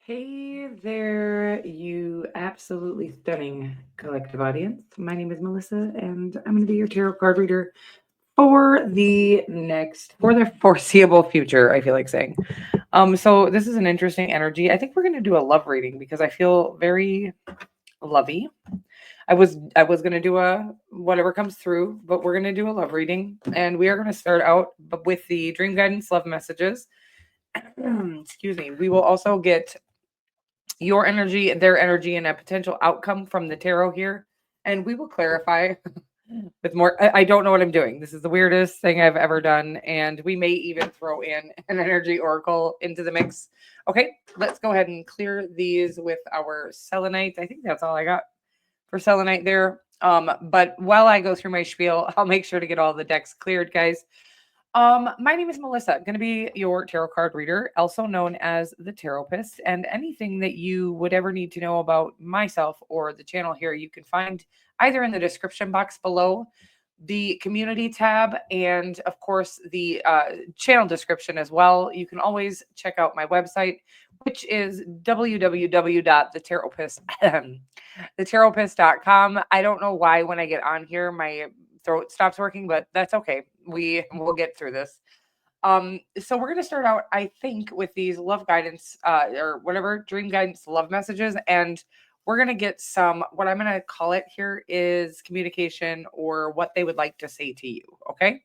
Hey there, you absolutely stunning collective audience. My name is Melissa, and I'm going to be your tarot card reader for the foreseeable future, I feel like saying. So this is an interesting energy. I think we're going to do a love reading because I feel very lovey. I was going to do a whatever comes through, but we're going to do a love reading, and we are going to start out with the dream guidance love messages. Excuse me. We will also get your energy, their energy, and a potential outcome from the tarot here. And we will clarify with more. I don't know what I'm doing. This is the weirdest thing I've ever done. And we may even throw in an energy oracle into the mix. Okay, let's go ahead and clear these with our selenite. I think that's all I got for selenite there. But while I go through my spiel, I'll make sure to get all the decks cleared, guys. My name is Melissa, going to be your tarot card reader, also known as the Tarotist. And anything that you would ever need to know about myself or the channel here, you can find either in the description box below, the community tab, and of course the channel description as well. You can always check out my website, which is www.thetarotist.com. I don't know why when I get on here my throat stops working, but that's okay. We will get through this. So we're gonna start out, I think, with these love guidance, or whatever dream guidance love messages, and we're gonna get some. What I'm gonna call it here is communication, or what they would like to say to you. Okay.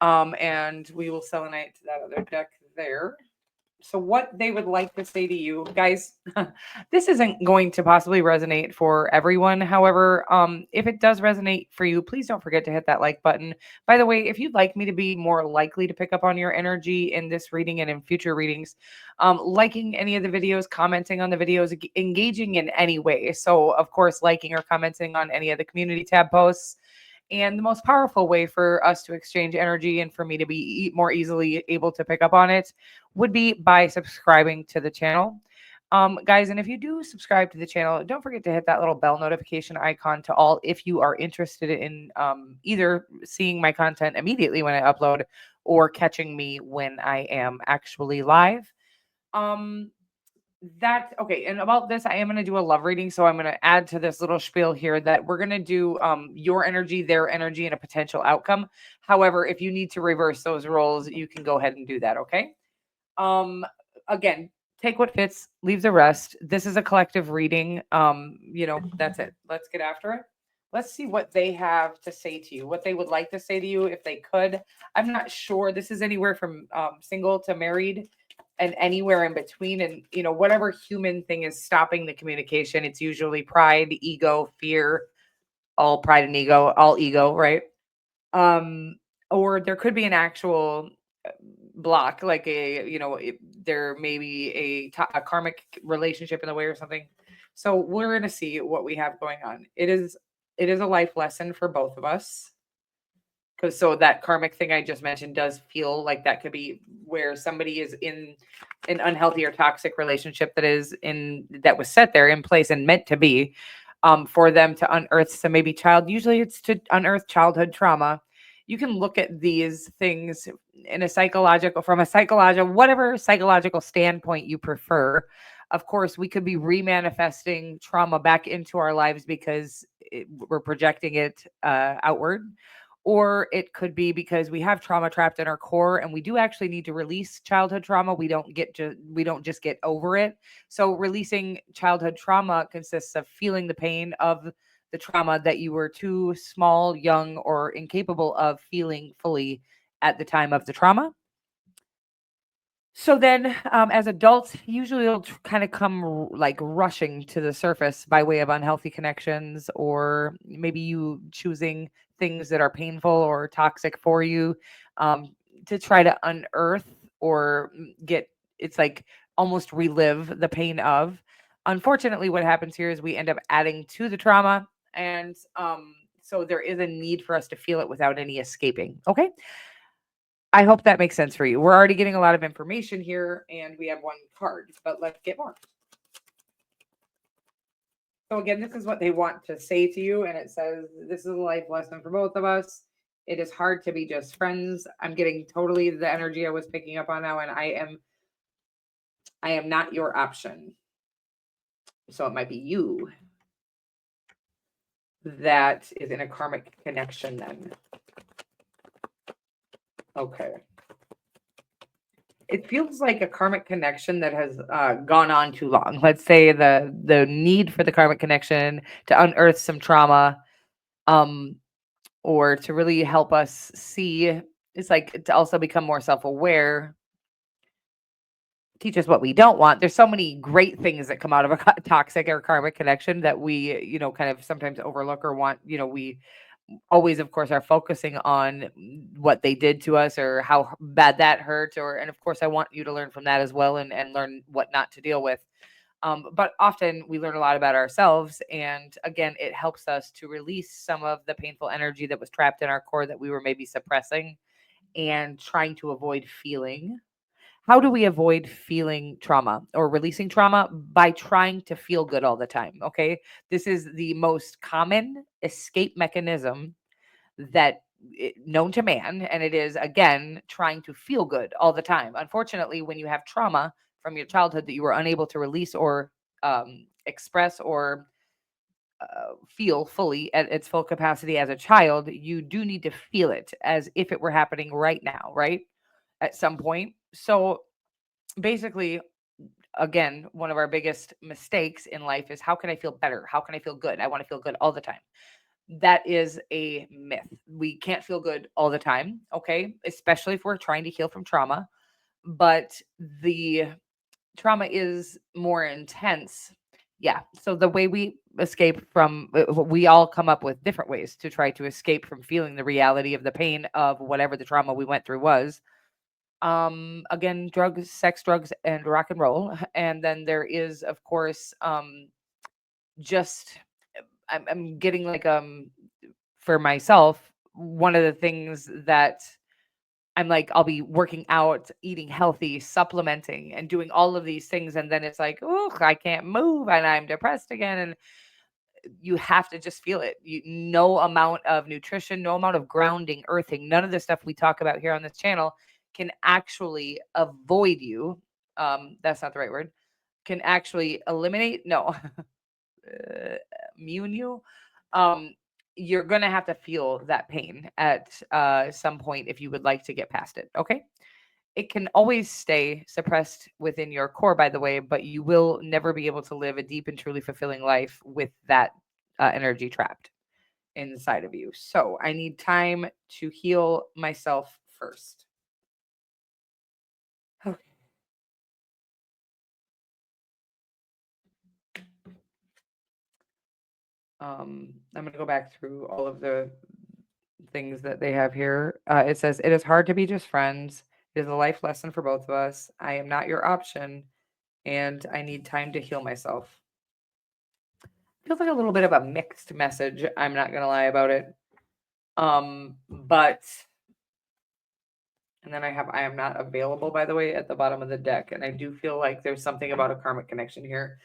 And we will selenite that other deck there. So what they would like to say to you guys, this isn't going to possibly resonate for everyone. However, if it does resonate for you, please don't forget to hit that like button. By the way, if you'd like me to be more likely to pick up on your energy in this reading and in future readings, liking any of the videos, commenting on the videos, engaging in any way. So of course, liking or commenting on any of the community tab posts. And the most powerful way for us to exchange energy and for me to be more easily able to pick up on it would be by subscribing to the channel. Guys, and if you do subscribe to the channel, don't forget to hit that little bell notification icon to all if you are interested in either seeing my content immediately when I upload or catching me when I am actually live. Um, that okay, and about this, I am going to do a love reading, so I'm going to add to this little spiel here that we're going to do your energy, their energy, and a potential outcome. However, if you need to reverse those roles, you can go ahead and do that. Okay. um Again, take what fits, leave the rest. This is a collective reading. That's it. Let's get after it. Let's see what they have to say to you, what they would like to say to you if they could. I'm not sure. This is anywhere from single to married and anywhere in between. And whatever human thing is stopping the communication, it's usually pride, ego, fear. All pride and ego, all ego, right? um or there could be an actual block, like there may be a karmic relationship in the way or something. So we're going to see what we have going on. It is a life lesson for both of us, because so that karmic thing I just mentioned does feel like that could be where somebody is in an unhealthy or toxic relationship that was set there in place and meant to be, for them to unearth some maybe usually it's to unearth childhood trauma. You can look at these things in a psychological, whatever psychological standpoint you prefer. Of course, we could be remanifesting trauma back into our lives because we're projecting it outward, or it could be because we have trauma trapped in our core and we do actually need to release childhood trauma. We don't just get over it. So releasing childhood trauma consists of feeling the pain of the trauma that you were too small, young, or incapable of feeling fully at the time of the trauma. So then, as adults, usually it'll kind of come like rushing to the surface by way of unhealthy connections, or maybe you choosing things that are painful or toxic for you, um, to try to unearth or get it's like almost relive the pain of. Unfortunately, what happens here is we end up adding to the trauma, and so there is a need for us to feel it without any escaping. Okay. I hope that makes sense for you. We're already getting a lot of information here, and we have one card, but let's get more. So again, this is what they want to say to you, and it says, this is a life lesson for both of us. It is hard to be just friends. I'm getting totally the energy I was picking up on now, and I am not your option. So it might be you that is in a karmic connection then. Okay. It feels like a karmic connection that has gone on too long. Let's say the need for the karmic connection to unearth some trauma, um, or to really help us see. It's like to also become more self-aware, teach us what we don't want. There's so many great things that come out of a toxic or karmic connection that we, kind of sometimes overlook or want. We always, of course, are focusing on what they did to us or how bad that hurt. And of course, I want you to learn from that as well, and learn what not to deal with. But often we learn a lot about ourselves. And again, it helps us to release some of the painful energy that was trapped in our core that we were maybe suppressing and trying to avoid feeling. How do we avoid feeling trauma or releasing trauma? By trying to feel good all the time. Okay. This is the most common escape mechanism that known to man. And it is, again, trying to feel good all the time. Unfortunately, when you have trauma from your childhood that you were unable to release or express or feel fully at its full capacity as a child, you do need to feel it as if it were happening right now, right? At some point. So basically, again, one of our biggest mistakes in life is how can I feel better? How can I feel good? I want to feel good all the time. That is a myth. We can't feel good all the time, okay? Especially if we're trying to heal from trauma. But the trauma is more intense. Yeah. So the way we escape from, we all come up with different ways to try to escape from feeling the reality of the pain of whatever the trauma we went through was. Again, drugs, sex, drugs, and rock and roll. And then there is, of course, just I'm getting like for myself, one of the things that I'm like, I'll be working out, eating healthy, supplementing, and doing all of these things. And then it's like, oh, I can't move and I'm depressed again. And you have to just feel it. No amount of nutrition, no amount of grounding, earthing, none of the stuff we talk about here on this channel can actually avoid you. That's not the right word. Can actually eliminate, no, immune you. Um, you're going to have to feel that pain at some point if you would like to get past it. Okay. It can always stay suppressed within your core, by the way, but you will never be able to live a deep and truly fulfilling life with that energy trapped inside of you. So I need time to heal myself first. Okay. I'm going to go back through all of the things that they have here. It says, it is hard to be just friends. It is a life lesson for both of us. I am not your option, and I need time to heal myself. Feels like a little bit of a mixed message. I'm not going to lie about it. But, and then I am not available, by the way, at the bottom of the deck. And I do feel like there's something about a karmic connection here.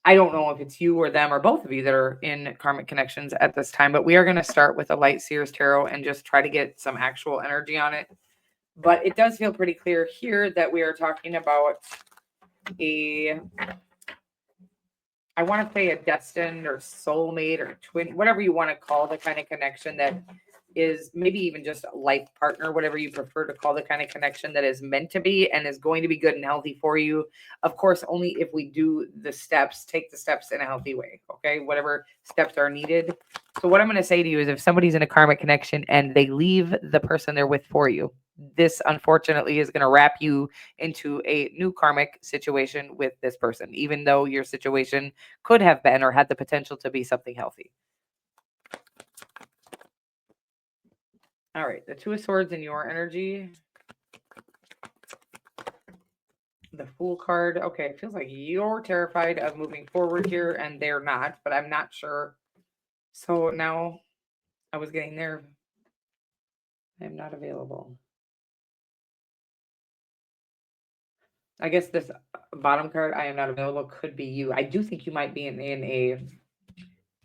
I don't know if it's you or them or both of you that are in karmic connections at this time, but we are going to start with a Light Seers Tarot and just try to get some actual energy on it. But it does feel pretty clear here that we are talking about I want to say a destined or soulmate or twin, whatever you want to call the kind of connection that is maybe even just a life partner, whatever you prefer to call the kind of connection that is meant to be and is going to be good and healthy for you. Of course, only if we do the steps, take the steps in a healthy way. Okay. Whatever steps are needed. So, what I'm going to say to you is if somebody's in a karmic connection and they leave the person they're with for you, this unfortunately is going to wrap you into a new karmic situation with this person, even though your situation could have been or had the potential to be something healthy. All right, the Two of Swords in your energy. The Fool card. Okay, it feels like you're terrified of moving forward here and they're not, but I'm not sure. So now I was getting there. I'm not available. I guess this bottom card, I am not available, could be you. I do think you might be in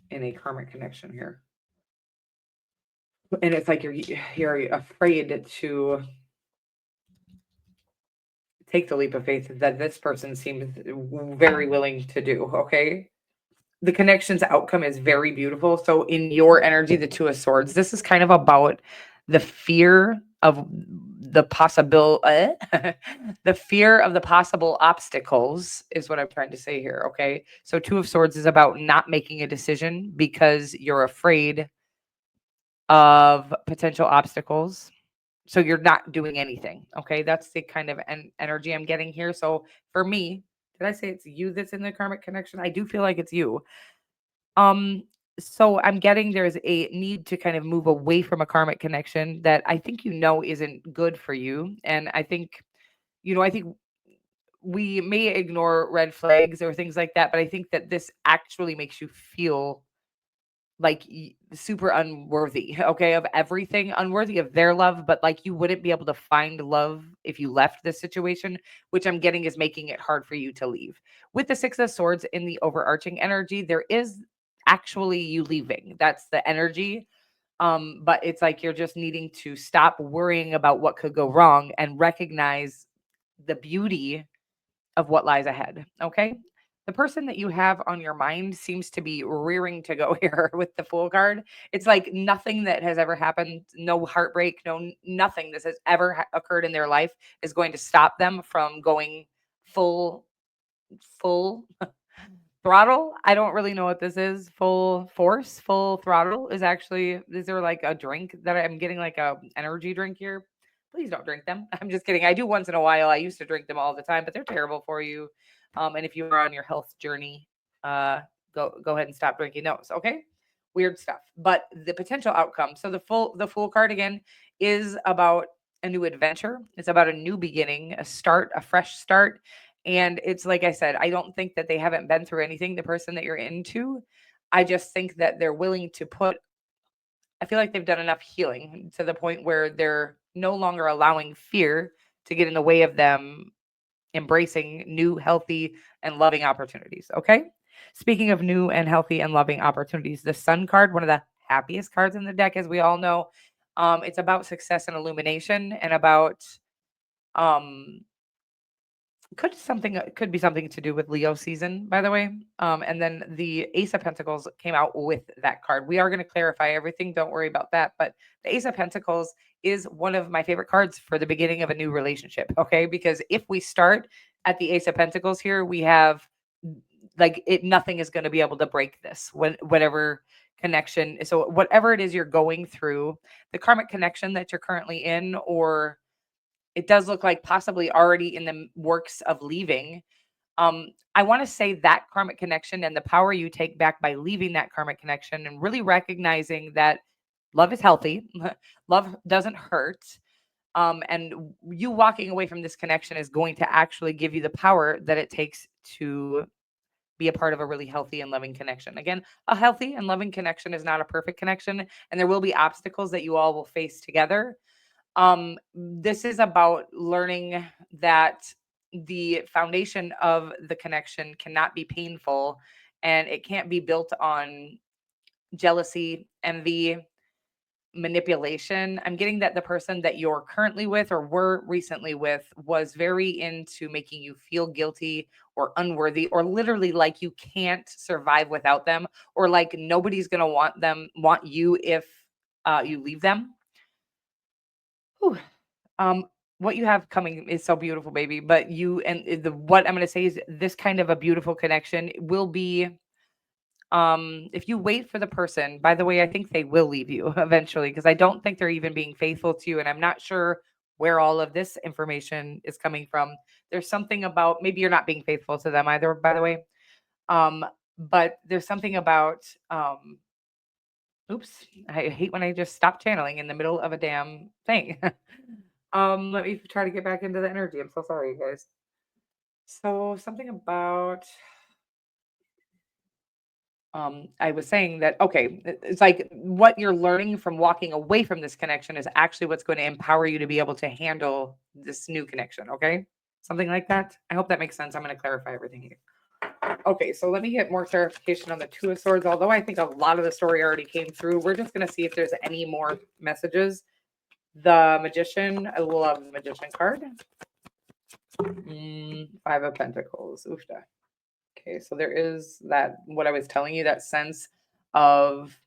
a karmic connection here. And it's like you're afraid to take the leap of faith that this person seems very willing to do. Okay. The connection's outcome is very beautiful. So in your energy, the Two of Swords, this is kind of about the fear of the possible the fear of the possible obstacles is what I'm trying to say here. Okay. So Two of Swords is about not making a decision because you're afraid of potential obstacles. So you're not doing anything. Okay. That's the kind of energy I'm getting here. So for me, did I say it's you that's in the karmic connection? I do feel like it's you. Um, so I'm getting there's a need to kind of move away from a karmic connection that I think isn't good for you. And I think we may ignore red flags or things like that, but I think that this actually makes you feel like super unworthy, okay, of everything, unworthy of their love, but like you wouldn't be able to find love if you left this situation, which I'm getting is making it hard for you to leave. With the Six of Swords in the overarching energy, there is actually you leaving. That's the energy. But it's like you're just needing to stop worrying about what could go wrong and recognize the beauty of what lies ahead. Okay. The person that you have on your mind seems to be rearing to go here with the Fool card. It's like nothing that has ever happened, no heartbreak, nothing that has ever occurred in their life is going to stop them from going full, full throttle. I don't really know what this is. Full force, full throttle is there like a drink that I'm getting like a energy drink here? Please don't drink them. I'm just kidding. I do once in a while. I used to drink them all the time, but they're terrible for you. And if you are on your health journey, uh, go ahead and stop drinking those. Okay, weird stuff. But the potential outcome. So the Fool card again is about a new adventure. It's about a new beginning, a fresh start. And it's like I said, I don't think that they haven't been through anything, the person that you're into. I just think that they're willing to I feel like they've done enough healing to the point where they're no longer allowing fear to get in the way of them embracing new, healthy, and loving opportunities. Okay. Speaking of new and healthy and loving opportunities, the Sun card, one of the happiest cards in the deck, as we all know, it's about success and illumination and about um could be something to do with Leo season, by the way. And then the Ace of Pentacles came out with that card. We are going to clarify everything. Don't worry about that. But the Ace of Pentacles is one of my favorite cards for the beginning of a new relationship. Okay, because if we start at the Ace of Pentacles here, we have like it. Nothing is going to be able to break this. Whatever connection. So whatever it is you're going through, the karmic connection that you're currently in, or it does look like possibly already in the works of leaving. I want to say that karmic connection and the power you take back by leaving that karmic connection and really recognizing that love is healthy, love doesn't hurt. And you walking away from this connection is going to actually give you the power that it takes to be a part of a really healthy and loving connection. Again, a healthy and loving connection is not a perfect connection, and there will be obstacles that you all will face together. This is about learning that the foundation of the connection cannot be painful and it can't be built on jealousy, envy, manipulation. I'm getting that the person that you're currently with or were recently with was very into making you feel guilty or unworthy or literally like you can't survive without them or like nobody's going to want you if you leave them. Whew. Um, what you have coming is so beautiful, baby. But what I'm going to say is this kind of a beautiful connection will be if you wait for the person. By the way, I think they will leave you eventually because I don't think they're even being faithful to you, and I'm not sure where all of this information is coming from. There's something about maybe you're not being faithful to them either, by the way. Um, but there's something about oops, I hate when I just stop channeling in the middle of a damn thing. Let me try to get back into the energy. I'm so sorry, you guys. So something about I was saying that okay, it's like what you're learning from walking away from this connection is actually what's going to empower you to be able to handle this new connection, okay? Something like that. I hope that makes sense. I'm going to clarify everything here. Okay, so let me get more clarification on the Two of Swords. Although I think a lot of the story already came through, we're just going to see if there's any more messages. The Magician, I love the Magician card. Five of Pentacles. Oofda. Okay, so there is that, what I was telling you, that sense of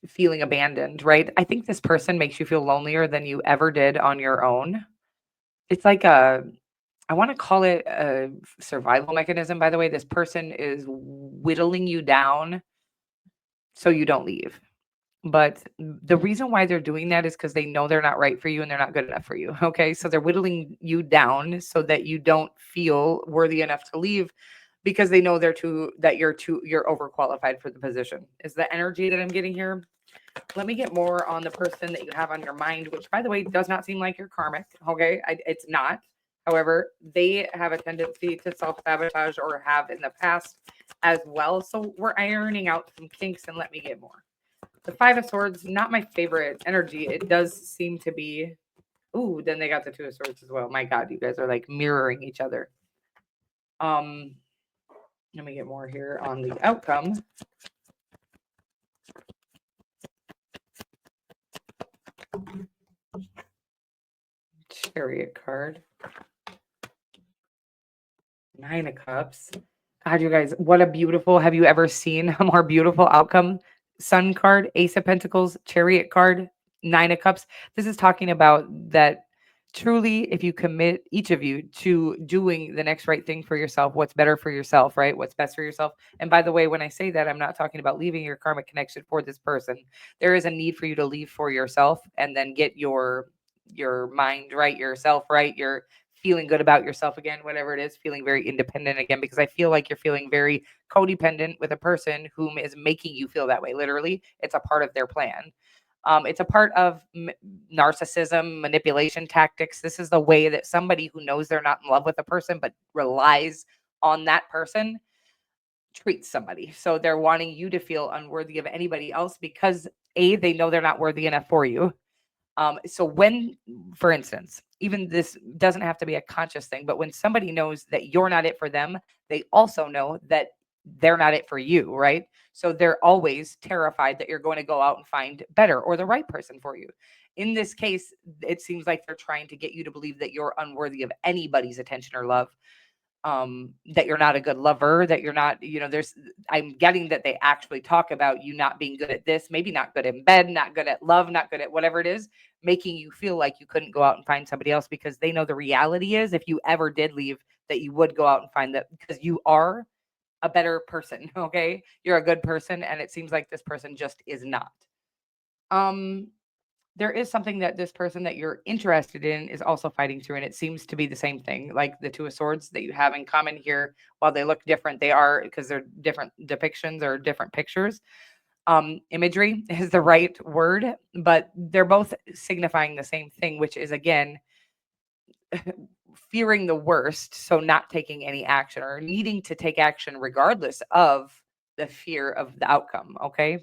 feeling abandoned, right? I think this person makes you feel lonelier than you ever did on your own. It's like I want to call it a survival mechanism, by the way. This person is whittling you down so you don't leave. But the reason why they're doing that is because they know they're not right for you and they're not good enough for you. Okay. So they're whittling you down so that you don't feel worthy enough to leave because they know you're overqualified for the position. Is the energy that I'm getting here? Let me get more on the person that you have on your mind, which, by the way, does not seem like you're karmic. Okay. It's not. However, they have a tendency to self sabotage or have in the past as well. So we're ironing out some kinks, and let me get more. The Five of Swords, not my favorite energy. It does seem to be. Ooh, then they got the Two of Swords as well. My God, you guys are like mirroring each other. Um, Let me get more here on the outcome. Chariot card. Nine of Cups. God, you guys, what a beautiful, have you ever seen a more beautiful outcome? Sun card, Ace of Pentacles, Chariot card, Nine of Cups. This is talking about that truly, if you commit, each of you, to doing the next right thing for yourself, what's better for yourself, right? What's best for yourself. And by the way, when I say that, I'm not talking about leaving your karmic connection for this person. There is a need for you to leave for yourself and then get your mind right, yourself right, your feeling good about yourself again, whatever it is, feeling very independent again, because I feel like you're feeling very codependent with a person whom is making you feel that way. Literally, it's a part of their plan. It's a part of narcissism, manipulation tactics. This is the way that somebody who knows they're not in love with a person but relies on that person treats somebody. So they're wanting you to feel unworthy of anybody else because they know they're not worthy enough for you. So when, for instance, even this doesn't have to be a conscious thing, but when somebody knows that you're not it for them, they also know that they're not it for you, right? So they're always terrified that you're going to go out and find better or the right person for you. In this case, it seems like they're trying to get you to believe that you're unworthy of anybody's attention or love, that you're not a good lover, that you're not, I'm getting that they actually talk about you not being good at this, maybe not good in bed, not good at love, not good at whatever it is, making you feel like you couldn't go out and find somebody else because they know the reality is if you ever did leave, that you would go out and find that because you are a better person. Okay. You're a good person. And it seems like this person just is not. Um, there is something that this person that you're interested in is also fighting through, and it seems to be the same thing, like the Two of Swords that you have in common here. While they look different, they are, because they're different depictions or different pictures. Imagery is the right word, but they're both signifying the same thing, which is again fearing the worst, so not taking any action or needing to take action regardless of the fear of the outcome. Okay,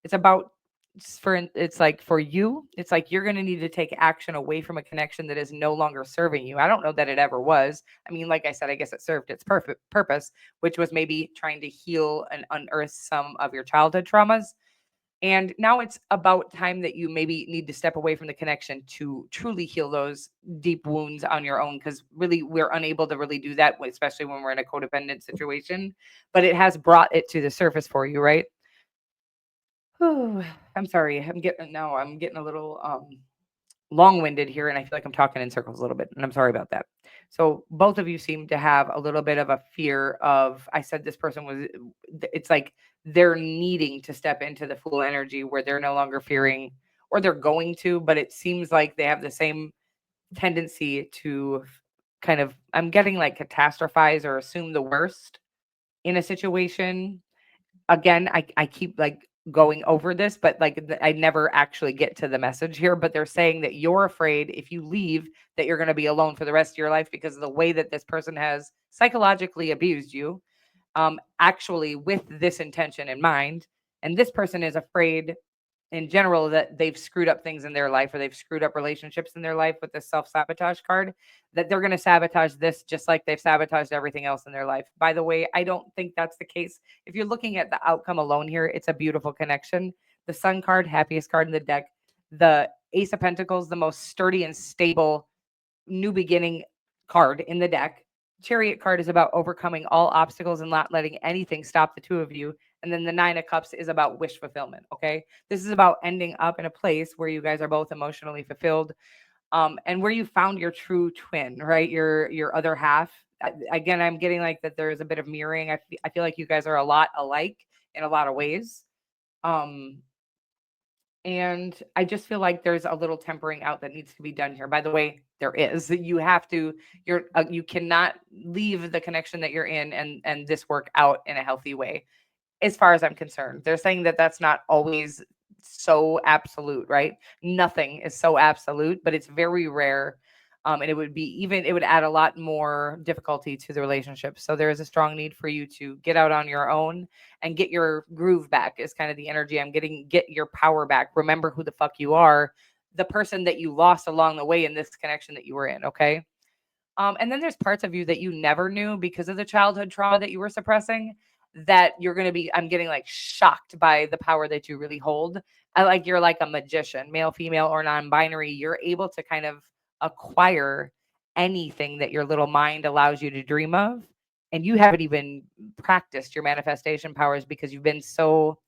it's about it's like for you, it's like you're going to need to take action away from a connection that is no longer serving you. I don't know that it ever was. I mean, like I said, I guess it served its perfect purpose, which was maybe trying to heal and unearth some of your childhood traumas. And now it's about time that you maybe need to step away from the connection to truly heal those deep wounds on your own. Because really, we're unable to really do that, especially when we're in a codependent situation. But it has brought it to the surface for you, right? Whew, I'm sorry. I'm getting a little long-winded here, and I feel like I'm talking in circles a little bit, and I'm sorry about that. So both of you seem to have a little bit of a fear of, I said this person was, it's like they're needing to step into the full energy where they're no longer fearing, or they're going to, but it seems like they have the same tendency to kind of, I'm getting like catastrophize or assume the worst in a situation. Again, I keep like going over this, but like I never actually get to the message here. But they're saying that you're afraid if you leave that you're going to be alone for the rest of your life because of the way that this person has psychologically abused you, actually with this intention in mind. And this person is afraid in general that they've screwed up things in their life or they've screwed up relationships in their life with this self-sabotage card, that they're going to sabotage this just like they've sabotaged everything else in their life. By the way, I don't think that's the case. If you're looking at the outcome alone here, it's a beautiful connection. The Sun card, happiest card in the deck. The Ace of Pentacles, the most sturdy and stable new beginning card in the deck. Chariot card is about overcoming all obstacles and not letting anything stop the two of you. And then the Nine of Cups is about wish fulfillment. Okay. This is about ending up in a place where you guys are both emotionally fulfilled, and where you found your true twin, right? Your other half. Again, I'm getting like that there's a bit of mirroring. I feel like you guys are a lot alike in a lot of ways. Um, and I just feel like there's a little tempering out that needs to be done here. By the way, there is. You have to. You cannot leave the connection that you're in and this work out in a healthy way, as far as I'm concerned. They're saying that that's not always so absolute, right? Nothing is so absolute, but it's very rare. And it would add a lot more difficulty to the relationship. So there is a strong need for you to get out on your own and get your groove back, is kind of the energy I'm getting. Get your power back. Remember who the fuck you are, the person that you lost along the way in this connection that you were in. Okay. And then there's parts of you that you never knew because of the childhood trauma that you were suppressing, that you're going to be, I'm getting like shocked by the power that you really hold. You're like a magician, male, female, or non binary. You're able to kind of acquire anything that your little mind allows you to dream of. And you haven't even practiced your manifestation powers because you've been so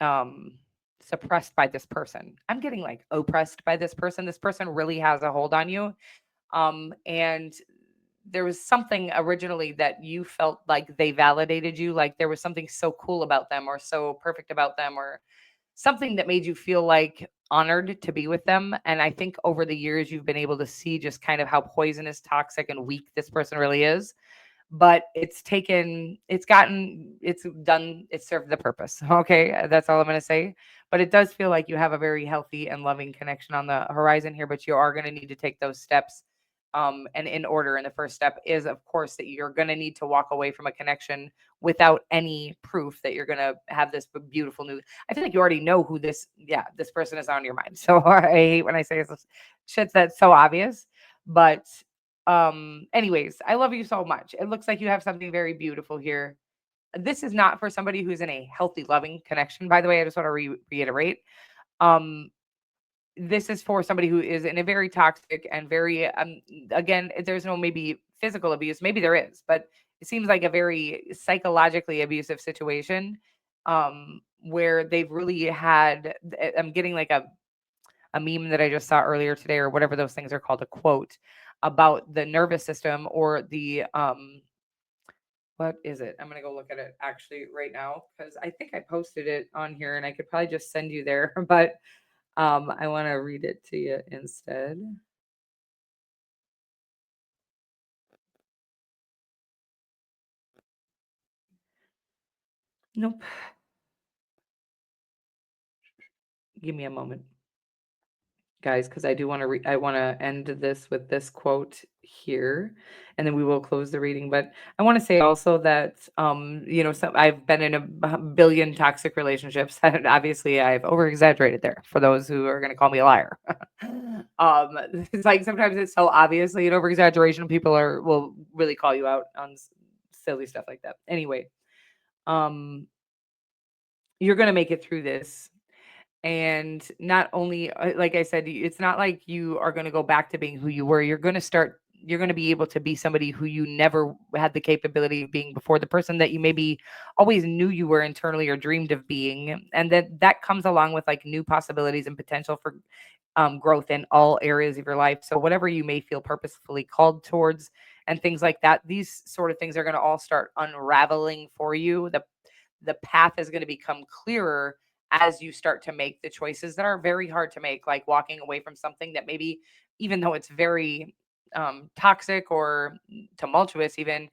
um, suppressed by this person. I'm getting like oppressed by this person. This person really has a hold on you, and there was something originally that you felt like they validated you, like there was something so cool about them or so perfect about them or something that made you feel like honored to be with them. And I think over the years you've been able to see just kind of how poisonous, toxic, and weak this person really is. But it's done, it served the purpose. Okay, that's all I'm going to say. But it does feel like you have a very healthy and loving connection on the horizon here, but you are going to need to take those steps. And in order, and the first step is, of course, that you're going to need to walk away from a connection without any proof that you're going to have this beautiful new. I feel like you already know who this person is on your mind. So I hate when I say this shit that's so obvious, but anyways, I love you so much. It looks like you have something very beautiful here. This is not for somebody who's in a healthy, loving connection, by the way. I just want to reiterate. Um this is for somebody who is in a very toxic and very again, there's no maybe physical abuse, maybe there is, but it seems like a very psychologically abusive situation, where they've really had, I'm getting like a meme that I just saw earlier today, or whatever those things are called, a quote about the nervous system, or the what is it? I'm gonna go look at it actually right now because I think I posted it on here and I could probably just send you there, but I want to read it to you instead. Nope. Give me a moment, guys, because I do want to I want to end this with this quote here, and then we will close the reading. But I want to say also that I've been in a billion toxic relationships, and obviously I've over exaggerated there for those who are going to call me a liar. It's like sometimes it's so obviously an over exaggeration, people will really call you out on silly stuff like that. Anyway, um, you're going to make it through this. And not only, like I said, it's not like you are going to go back to being who you were. You're going to be able to be somebody who you never had the capability of being before, the person that you maybe always knew you were internally or dreamed of being. And that comes along with like new possibilities and potential for growth in all areas of your life. So whatever you may feel purposefully called towards and things like that, these sort of things are going to all start unraveling for you. The path is going to become clearer as you start to make the choices that are very hard to make, like walking away from something that maybe, even though it's very toxic or tumultuous, even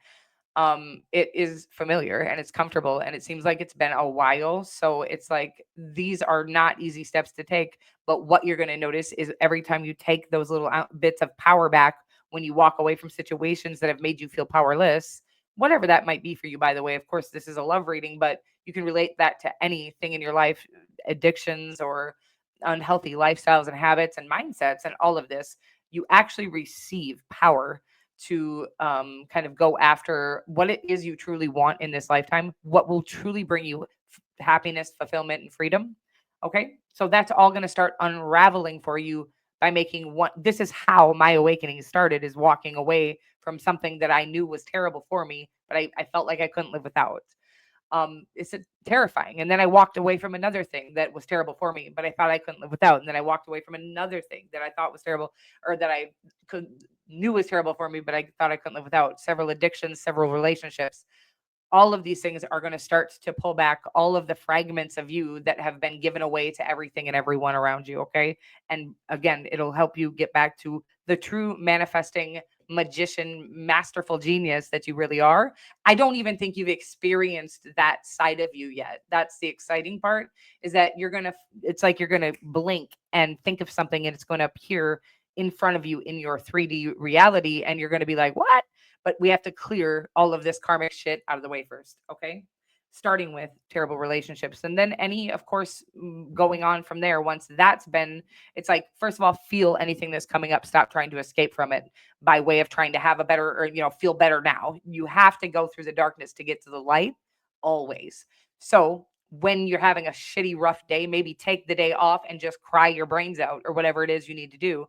it is familiar and it's comfortable and it seems like it's been a while. So it's like these are not easy steps to take, but what you're going to notice is every time you take those little bits of power back, when you walk away from situations that have made you feel powerless, whatever that might be for you. By the way, of course this is a love reading, but you can relate that to anything in your life, addictions or unhealthy lifestyles and habits and mindsets and all of this. You actually receive power to kind of go after what it is you truly want in this lifetime, what will truly bring you happiness, fulfillment, and freedom. Okay. So that's all going to start unraveling for you by making one. This is how my awakening started, is walking away from something that I knew was terrible for me, but I felt like I couldn't live without. It's terrifying. And then I walked away from another thing that was terrible for me, but I thought I couldn't live without. And then I walked away from another thing that I thought was terrible, or that I could knew was terrible for me, but I thought I couldn't live without. Several addictions, several relationships. All of these things are going to start to pull back all of the fragments of you that have been given away to everything and everyone around you. Okay. And again, it'll help you get back to the true manifesting magician, masterful genius that you really are. I don't even think you've experienced that side of you yet. That's the exciting part, is that it's like you're going to blink and think of something and it's going to appear in front of you in your 3D reality. And you're going to be like, what? But we have to clear all of this karmic shit out of the way first, okay? Starting with terrible relationships. And then any, of course, going on from there. Once that's been, it's like, first of all, feel anything that's coming up. Stop trying to escape from it by way of trying to have a better, or, feel better now. You have to go through the darkness to get to the light, always. So when you're having a shitty, rough day, maybe take the day off and just cry your brains out, or whatever it is you need to do.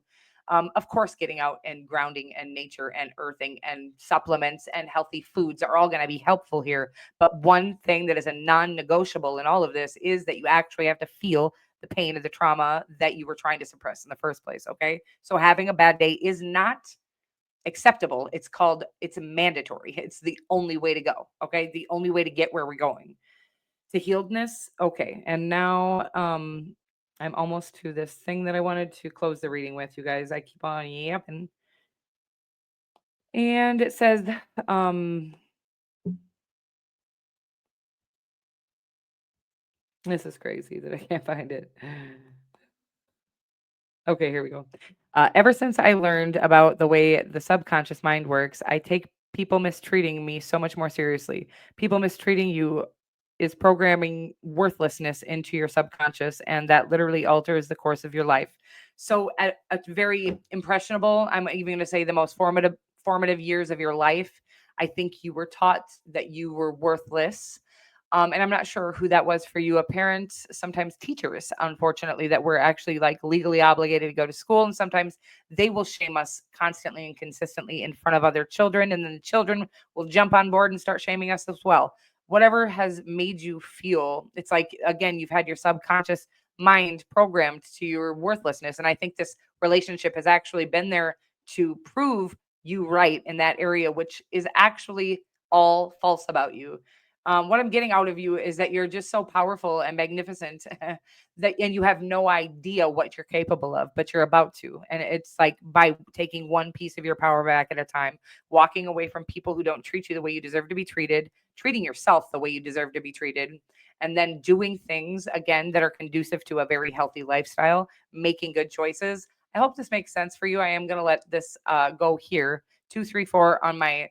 Of course, getting out and grounding and nature and earthing and supplements and healthy foods are all going to be helpful here. But one thing that is a non-negotiable in all of this is that you actually have to feel the pain of the trauma that you were trying to suppress in the first place. Okay. So having a bad day is not acceptable. It's mandatory. It's the only way to go. Okay. The only way to get where we're going to healedness. Okay. And now, I'm almost to this thing that I wanted to close the reading with, you guys. I keep on yapping. And it says, um, this is crazy that I can't find it. Okay, here we go. Ever since I learned about the way the subconscious mind works, I take people mistreating me so much more seriously. People mistreating you is programming worthlessness into your subconscious, and that literally alters the course of your life. So, at a very impressionable, I'm even going to say the most formative years of your life, I think you were taught that you were worthless, and I'm not sure who that was for you, a parent, sometimes teachers, unfortunately, that we're actually like legally obligated to go to school. And sometimes they will shame us constantly and consistently in front of other children. And then the children will jump on board and start shaming us as well. Whatever has made you feel, it's like, again, you've had your subconscious mind programmed to your worthlessness. And I think this relationship has actually been there to prove you right in that area, which is actually all false about you. What I'm getting out of you is that you're just so powerful and magnificent and you have no idea what you're capable of, but you're about to. And it's like by taking one piece of your power back at a time, walking away from people who don't treat you the way you deserve to be treated, treating yourself the way you deserve to be treated, and then doing things again that are conducive to a very healthy lifestyle, making good choices. I hope this makes sense for you. I am going to let this go here. 234 on my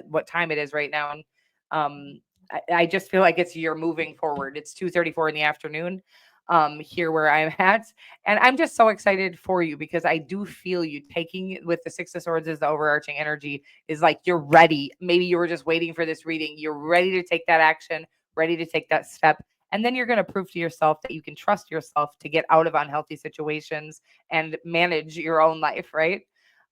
what time it is right now. And I just feel like you're moving forward. It's 2:34 in the afternoon here where I'm at. And I'm just so excited for you because I do feel you taking with the Six of Swords as the overarching energy is like you're ready. Maybe you were just waiting for this reading. You're ready to take that action, ready to take that step. And then you're going to prove to yourself that you can trust yourself to get out of unhealthy situations and manage your own life, right?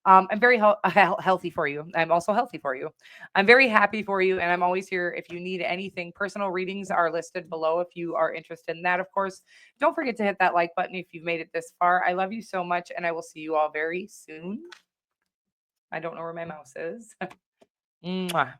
I'm very healthy for you. I'm also healthy for you. I'm very happy for you, and I'm always here if you need anything. Personal readings are listed below if you are interested in that, of course. Don't forget to hit that like button if you've made it this far. I love you so much, and I will see you all very soon. I don't know where my mouse is. Mwah.